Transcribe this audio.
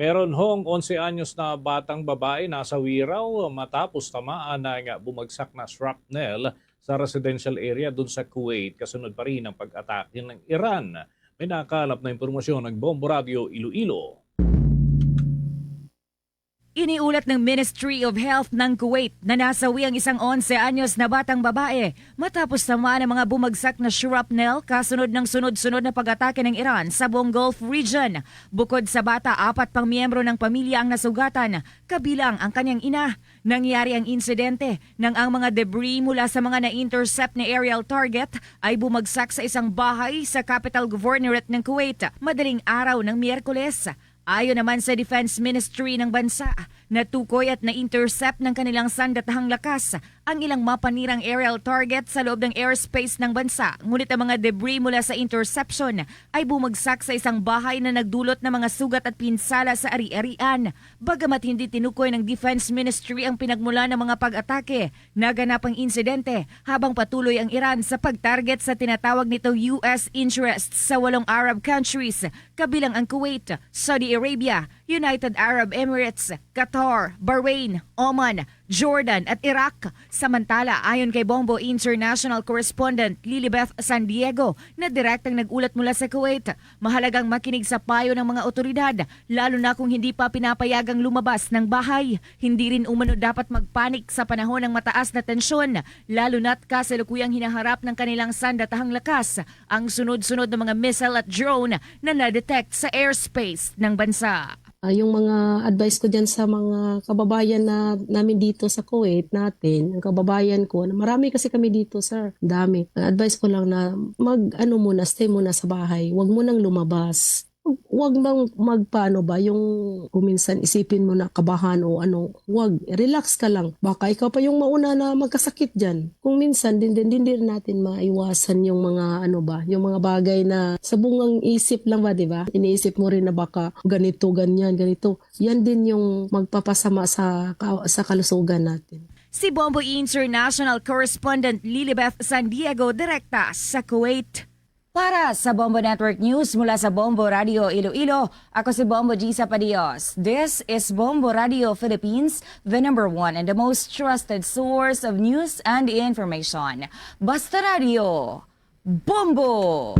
Meron hong 11 anyos na batang babae nasa wiraw matapos tamaan ng bumagsak na shrapnel sa residential area dun sa Kuwait. Kasunod pa rin ang pag-atake ng Iran. May nakalap na impormasyon ng Bombo Radio Iloilo. Iniulat ng Ministry of Health ng Kuwait na nasawi ang isang 11 anyos na batang babae matapos tamaan ng mga bumagsak na shrapnel kasunod ng sunod-sunod na pag-atake ng Iran sa buong Gulf region. Bukod sa bata, 4 pang miyembro ng pamilya ang nasugatan, kabilang ang kanyang ina. Nangyari ang insidente nang ang mga debris mula sa mga na-intercept na aerial target ay bumagsak sa isang bahay sa capital governorate ng Kuwait madaling araw ng Miyerkules. Ayon naman sa Defense Ministry ng bansa, natukoy at na-intercept ng kanilang sandatahang lakas ang ilang mapanirang aerial target sa loob ng airspace ng bansa. Ngunit ang mga debris mula sa interception ay bumagsak sa isang bahay na nagdulot ng mga sugat at pinsala sa ari-arian. Bagamat hindi tinukoy ng Defense Ministry ang pinagmula ng mga pag-atake, naganap ang insidente habang patuloy ang Iran sa pag-target sa tinatawag nitong US interests sa 8 Arab countries, kabilang ang Kuwait, Saudi Arabia, United Arab Emirates, Qatar, Bahrain, Oman, Jordan at Iraq. Samantala, ayon kay Bombo International Correspondent Lilibeth San Diego na direktang nag-ulat mula sa Kuwait, mahalagang makinig sa payo ng mga otoridad, lalo na kung hindi pa pinapayagang lumabas ng bahay. Hindi rin umano dapat magpanik sa panahon ng mataas na tensyon, lalo na't kasalukuyang hinaharap ng kanilang sandatahang lakas ang sunod-sunod na mga missile at drone na na-detect sa airspace ng bansa. Yung mga advice ko dyan sa mga kababayan namin dito sa Kuwait natin, ang kababayan ko, marami kasi kami dito, sir, dami. Ang advice ko lang na stay muna sa bahay, huwag mo nang lumabas. Huwag nang magpaano ba, yung kuminsan isipin mo na kabahan o huwag, relax ka lang. Baka ikaw pa yung mauna na magkasakit dyan. Kung minsan, din natin maiwasan yung mga yung mga bagay na sa bungang isip lang ba, di ba? Iniisip mo rin na baka ganito, ganyan, ganito. Yan din yung magpapasama sa kalusugan natin. Si Bombo International Correspondent Lilibeth San Diego, direkta sa Kuwait. Para sa Bombo Network News mula sa Bombo Radio Iloilo, ako si Bombo Gisa Padios. This is Bombo Radio Philippines, the #1 and the most trusted source of news and information. Basta Radio, Bombo!